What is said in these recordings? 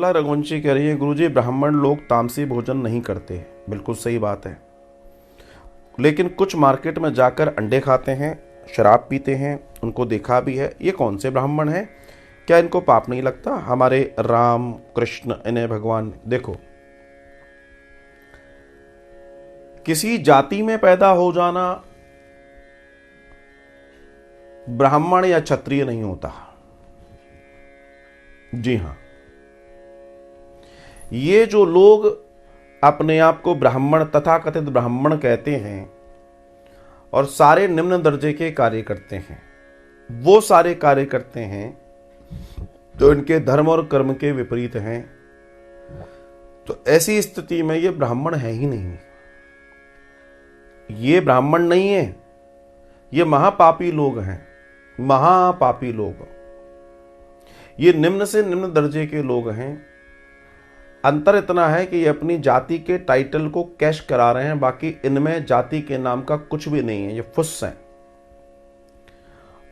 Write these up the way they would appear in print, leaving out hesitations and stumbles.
कमला रघुवंशी कह रही है, गुरुजी ब्राह्मण लोग तामसी भोजन नहीं करते। बिल्कुल सही बात है, लेकिन कुछ मार्केट में जाकर अंडे खाते हैं, शराब पीते हैं, उनको देखा भी है। ये कौन से ब्राह्मण हैं? क्या इनको पाप नहीं लगता? हमारे राम कृष्ण इन्हें भगवान, देखो किसी जाति में पैदा हो जाना ब्राह्मण या क्षत्रिय नहीं होता। जी हां, ये जो लोग अपने आप को ब्राह्मण तथाकथित ब्राह्मण कहते हैं और सारे निम्न दर्जे के कार्य करते हैं, वो सारे कार्य करते हैं तो इनके धर्म और कर्म के विपरीत हैं, तो ऐसी स्थिति में ये ब्राह्मण है ही नहीं। ये ब्राह्मण नहीं है, ये महापापी लोग हैं, महापापी लोग। ये निम्न से निम्न दर्जे के लोग हैं। अंतर इतना है कि ये अपनी जाति के टाइटल को कैश करा रहे हैं, बाकी इनमें जाति के नाम का कुछ भी नहीं है, ये फुस्स हैं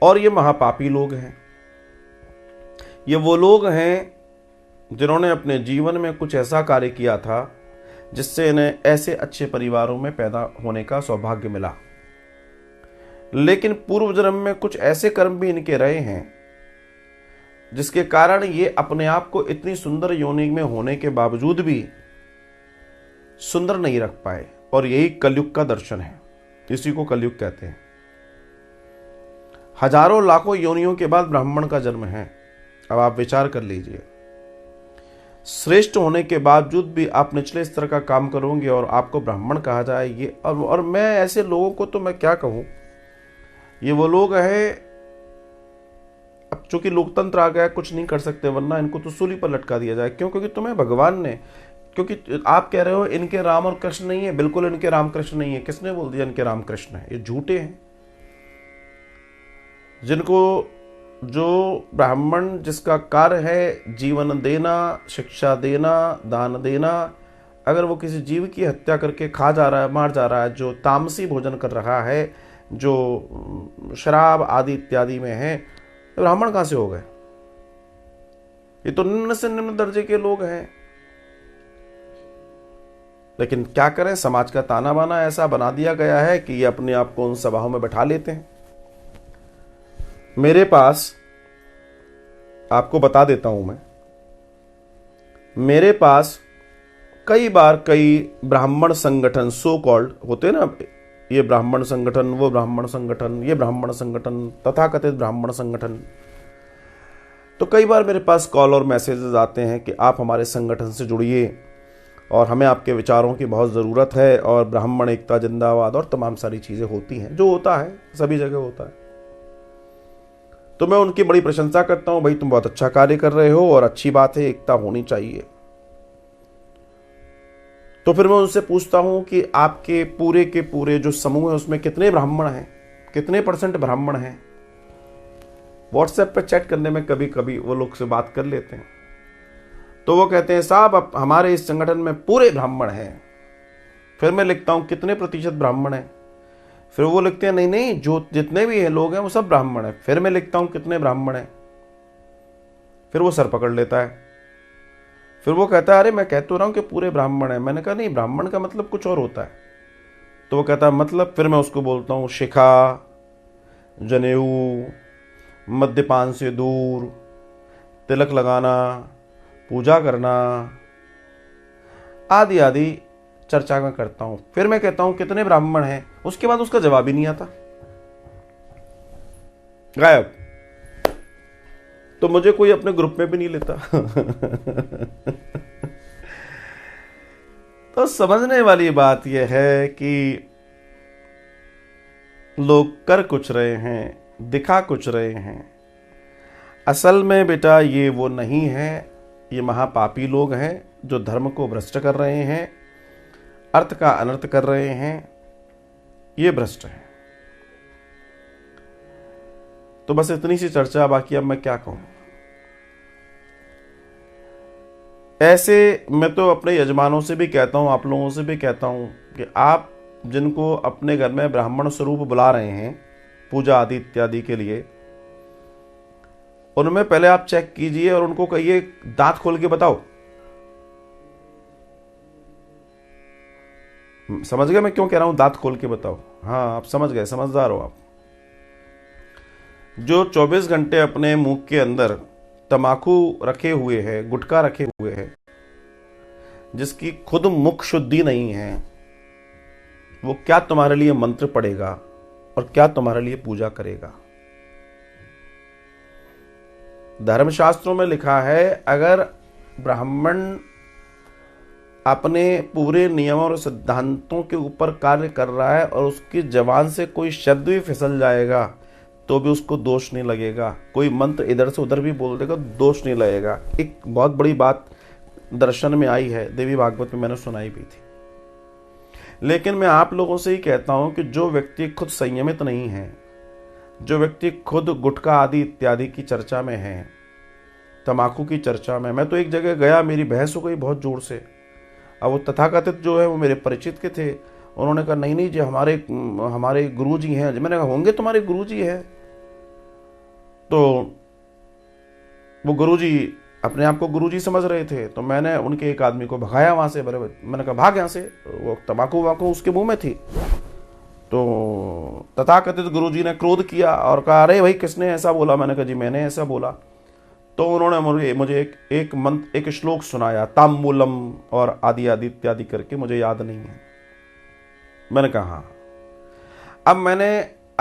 और ये महापापी लोग हैं। ये वो लोग हैं जिन्होंने अपने जीवन में कुछ ऐसा कार्य किया था जिससे इन्हें ऐसे अच्छे परिवारों में पैदा होने का सौभाग्य मिला, लेकिन पूर्व जन्म में कुछ ऐसे कर्म भी इनके रहे हैं जिसके कारण ये अपने आप को इतनी सुंदर योनि में होने के बावजूद भी सुंदर नहीं रख पाए। और यही कलयुग का दर्शन है, इसी को कलयुग कहते हैं। हजारों लाखों योनियों के बाद ब्राह्मण का जन्म है। अब आप विचार कर लीजिए, श्रेष्ठ होने के बावजूद भी आप निचले स्तर का काम करोगे और आपको ब्राह्मण कहा जाए, ये और मैं ऐसे लोगों को तो मैं क्या कहूं, ये वो लोग हैं, अब चूंकि लोकतंत्र आ गया कुछ नहीं कर सकते, वरना इनको तो सूली पर लटका दिया जाए। क्यों? क्योंकि तुम्हें भगवान ने, क्योंकि आप कह रहे हो इनके राम और कृष्ण नहीं है, बिल्कुल इनके राम कृष्ण नहीं है। किसने बोल दिया इनके राम कृष्ण है? ये झूठे हैं। जिनको, जो ब्राह्मण जिसका कार्य है जीवन देना, शिक्षा देना, दान देना, अगर वो किसी जीव की हत्या करके खा जा रहा है, मार जा रहा है, जो तामसी भोजन कर रहा है, जो शराब आदि इत्यादि में है, तो ब्राह्मण कहां से हो गए? ये तो निम्न से निम्न दर्जे के लोग हैं। लेकिन क्या करें, समाज का ताना बाना ऐसा बना दिया गया है कि ये अपने आप को उन सभाओं में बैठा लेते हैं। मेरे पास, आपको बता देता हूं मैं, मेरे पास कई बार कई ब्राह्मण संगठन सो कॉल्ड होते हैं ना, ये ब्राह्मण संगठन, वो ब्राह्मण संगठन, ये ब्राह्मण संगठन, तथाकथित ब्राह्मण संगठन, तो कई बार मेरे पास कॉल और मैसेजेस आते हैं कि आप हमारे संगठन से जुड़िए और हमें आपके विचारों की बहुत ज़रूरत है, और ब्राह्मण एकता जिंदाबाद और तमाम सारी चीज़ें होती हैं, जो होता है सभी जगह होता है। तो मैं उनकी बड़ी प्रशंसा करता हूं, भाई तुम बहुत अच्छा कार्य कर रहे हो और अच्छी बात है, एकता होनी चाहिए। तो फिर मैं उनसे पूछता हूं कि आपके पूरे के पूरे जो समूह है उसमें कितने ब्राह्मण हैं, कितने % ब्राह्मण हैं? व्हाट्सएप पे चैट करने में कभी कभी वो लोग से बात कर लेते हैं, तो वो कहते हैं साहब अब हमारे इस संगठन में पूरे ब्राह्मण हैं। फिर मैं लिखता हूं कितने % ब्राह्मण हैं? फिर वो लिखते हैं नहीं नहीं, जो जितने भी हैं लोग हैं वो सब ब्राह्मण हैं। फिर मैं लिखता हूं कितने ब्राह्मण हैं? फिर वो सर पकड़ लेता है। फिर वो कहता है अरे मैं कह तो रहा हूं कि पूरे ब्राह्मण हैं। मैंने कहा नहीं, ब्राह्मण का मतलब कुछ और होता है। तो वो कहता है मतलब? फिर मैं उसको बोलता हूं शिखा, जनेऊ, मद्यपान से दूर, तिलक लगाना, पूजा करना आदि आदि चर्चा में करता हूं। फिर मैं कहता हूं कितने ब्राह्मण हैं, उसके बाद उसका जवाब ही नहीं आता, गायब। तो मुझे कोई अपने ग्रुप में भी नहीं लेता। तो समझने वाली बात यह है कि लोग कर कुछ रहे हैं, दिखा कुछ रहे हैं, असल में बेटा ये वो नहीं है। ये महापापी लोग हैं जो धर्म को भ्रष्ट कर रहे हैं, अर्थ का अनर्थ कर रहे हैं, ये भ्रष्ट है। तो बस इतनी सी चर्चा, बाकी अब मैं क्या कहूं। ऐसे मैं तो अपने यजमानों से भी कहता हूं, आप लोगों से भी कहता हूं कि आप जिनको अपने घर में ब्राह्मण स्वरूप बुला रहे हैं पूजा आदि इत्यादि के लिए, उनमें पहले आप चेक कीजिए और उनको कहिए दांत खोल के बताओ समझ गए मैं क्यों कह रहा हूं दांत खोल के बताओ? हाँ, आप समझ गए, समझदार हो आप। जो 24 घंटे अपने मुंह के अंदर तमाकू रखे हुए है, गुटखा रखे हुए है, जिसकी खुद मुख शुद्धि नहीं है, वो क्या तुम्हारे लिए मंत्र पढ़ेगा और क्या तुम्हारे लिए पूजा करेगा? धर्मशास्त्रों में लिखा है, अगर ब्राह्मण अपने पूरे नियमों और सिद्धांतों के ऊपर कार्य कर रहा है और उसकी जबान से कोई शब्द भी फिसल जाएगा तो भी उसको दोष नहीं लगेगा। कोई मंत्र इधर से उधर भी बोल देगा, दोष नहीं लगेगा। एक बहुत बड़ी बात दर्शन में आई है, देवी भागवत में मैंने सुनाई भी थी। लेकिन मैं आप लोगों से ही कहता हूं कि जो व्यक्ति खुद संयमित नहीं है, जो व्यक्ति खुद गुटखा आदि इत्यादि की चर्चा में है, तमाकू की चर्चा में, मैं तो एक जगह गया, मेरी बहस हो गई बहुत जोर से। अब वो तथाकथित जो है वो मेरे परिचित के थे, उन्होंने कहा नहीं जी हमारे गुरुजी हैं। मैंने कहा होंगे तुम्हारे गुरुजी हैं? तो वो गुरुजी अपने आप को गुरुजी समझ रहे थे, तो मैंने उनके एक आदमी को भगाया वहां से। मैंने कहा भाग यहाँ से, वो तंबाकू वाकू उसके मुंह में थी। तो तथाकथित गुरुजी ने क्रोध किया और कहा अरे भाई किसने ऐसा बोला? मैंने कहा जी मैंने ऐसा बोला। तो उन्होंने मुझे एक श्लोक सुनाया, ताम्बूलम और आदि आदि इत्यादि करके, मुझे याद नहीं है। मैंने कहा हाँ। अब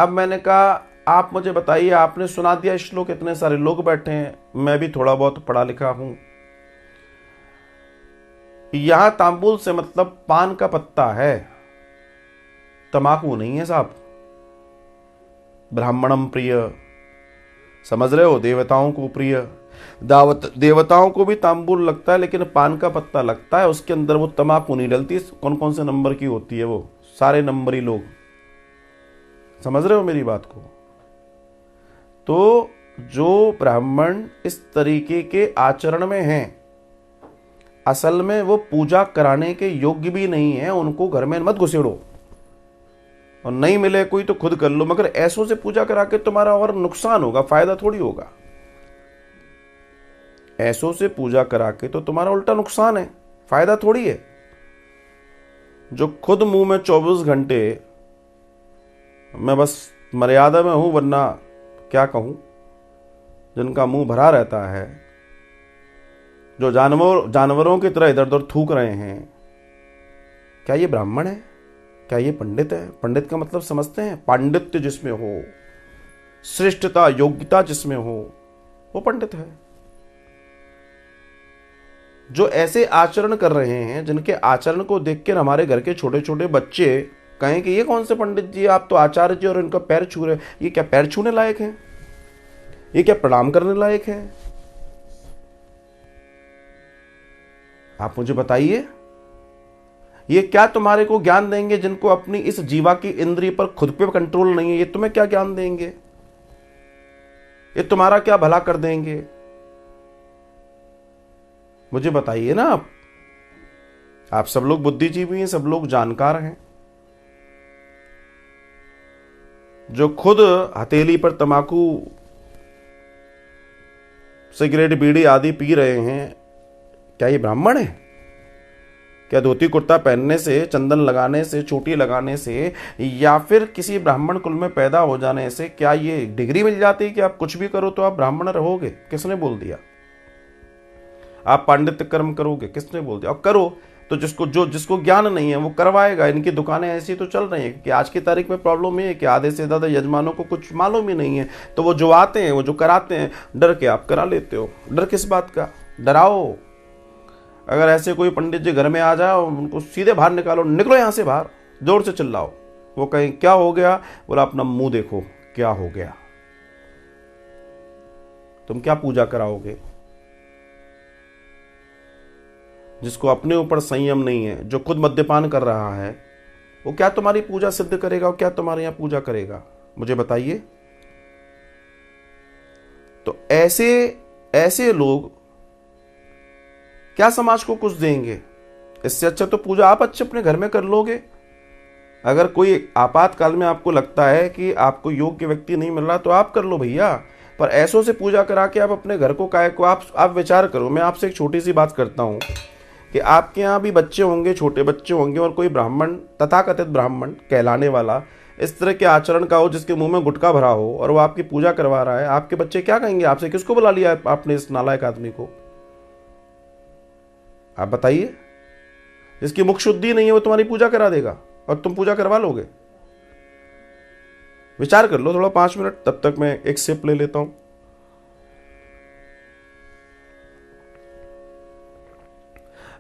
मैंने कहा आप मुझे बताइए, आपने सुना दिया श्लोक, इतने सारे लोग बैठे हैं, मैं भी थोड़ा बहुत पढ़ा लिखा हूं। यहां तांबुल से मतलब पान का पत्ता है, तमाकू नहीं है साहब। ब्राह्मणम प्रिय, समझ रहे हो? देवताओं को प्रिय, देवताओं को भी तांबुल लगता है, लेकिन पान का पत्ता लगता है, उसके अंदर वो तमाकू नहीं डलती। कौन कौन से नंबर की होती है वो? सारे नंबरी लोग। समझ रहे हो मेरी बात को? तो जो ब्राह्मण इस तरीके के आचरण में हैं, असल में वो पूजा कराने के योग्य भी नहीं है। उनको घर में मत घुसेड़ो, और नहीं मिले कोई तो खुद कर लो, मगर ऐसों से पूजा करा के तुम्हारा और नुकसान होगा, फायदा थोड़ी होगा। ऐसों से पूजा करा के तो तुम्हारा उल्टा नुकसान है, फायदा थोड़ी है। जो खुद मुंह में 24 घंटे, मैं बस मर्यादा में हूं वरना क्या कहूं, जिनका मुंह भरा रहता है, जो जानवरों की तरह इधर उधर थूक रहे हैं, क्या ये ब्राह्मण है? क्या ये पंडित है? पंडित का मतलब समझते हैं? पांडित्य जिसमें हो, श्रेष्ठता योग्यता जिसमें हो, वो पंडित है। जो ऐसे आचरण कर रहे हैं, जिनके आचरण को देखकर हमारे घर के छोटे छोटे बच्चे कहें कि ये कौन से पंडित जी, आप तो आचार्य जी और इनका पैर छू रहे, ये क्या पैर छूने लायक है? ये क्या प्रणाम करने लायक है? आप मुझे बताइए, ये क्या तुम्हारे को ज्ञान देंगे? जिनको अपनी इस जीवा की इंद्रिय पर खुद पे कंट्रोल नहीं है, ये तुम्हें क्या ज्ञान देंगे? ये तुम्हारा क्या भला कर देंगे? मुझे बताइए ना। आप सब लोग बुद्धिजीवी हैं, सब लोग जानकार हैं। जो खुद हथेली पर तमाकू, सिगरेट, बीड़ी आदि पी रहे हैं, क्या ये ब्राह्मण है? क्या धोती कुर्ता पहनने से, चंदन लगाने से, चोटी लगाने से, या फिर किसी ब्राह्मण कुल में पैदा हो जाने से क्या ये डिग्री मिल जाती है कि आप कुछ भी करो तो आप ब्राह्मण रहोगे? किसने बोल दिया? आप पांडित्य कर्म करोगे, किसने बोल दिया? और करो तो जिसको ज्ञान नहीं है वो करवाएगा। इनकी दुकानें ऐसी तो चल रही हैं कि आज की तारीख में प्रॉब्लम ये है कि आधे से ज़्यादा यजमानों को कुछ मालूम ही नहीं है, तो वो जो आते हैं, वो जो कराते हैं, डर के आप करा लेते हो। डर किस बात का? डराओ। अगर ऐसे कोई पंडित जी घर में आ जाओ, उनको सीधे बाहर निकालो, निकलो यहाँ से बाहर, जोर से चिल्लाओ। वो कहें क्या हो गया? बोला अपना मुंह देखो क्या हो गया। तुम क्या पूजा कराओगे? जिसको अपने ऊपर संयम नहीं है, जो खुद मद्यपान कर रहा है, वो क्या तुम्हारी पूजा सिद्ध करेगा और क्या तुम्हारे यहां पूजा करेगा? मुझे बताइए। तो ऐसे लोग क्या समाज को कुछ देंगे? इससे अच्छा तो पूजा आप अच्छे अपने घर में कर लोगे। अगर कोई आपातकाल में आपको लगता है कि आपको योग्य व्यक्ति नहीं मिल रहा तो आप कर लो भैया, पर ऐसों से पूजा करा के आप अपने घर को काय को आप विचार करो। मैं आपसे एक छोटी सी बात करता हूं कि आपके यहाँ भी बच्चे होंगे, छोटे बच्चे होंगे, और कोई ब्राह्मण, तथाकथित ब्राह्मण कहलाने वाला इस तरह के आचरण का हो, जिसके मुंह में गुटखा भरा हो, और वो आपकी पूजा करवा रहा है, आपके बच्चे क्या कहेंगे आपसे? किसको बुला लिया आपने इस नालायक आदमी को? आप बताइए। जिसकी मुख शुद्धि नहीं है वो तुम्हारी पूजा करा देगा और तुम पूजा करवा लोगे? विचार कर लो थोड़ा 5 मिनट, तब तक मैं एक सिप ले लेता हूं।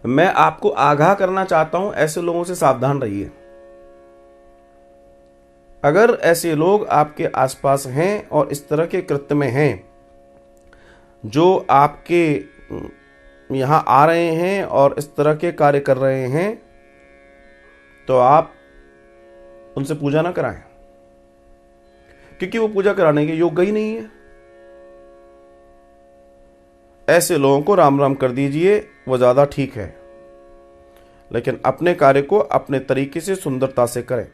मैं आपको आगाह करना चाहता हूं, ऐसे लोगों से सावधान रहिए। अगर ऐसे लोग आपके आसपास हैं और इस तरह के कृत्य में हैं, जो आपके यहां आ रहे हैं और इस तरह के कार्य कर रहे हैं, तो आप उनसे पूजा ना कराएं, क्योंकि वो पूजा कराने के योग्य ही नहीं है। ऐसे लोगों को राम राम कर दीजिए, वो ज्यादा ठीक है। लेकिन अपने कार्य को अपने तरीके से, सुंदरता से करें।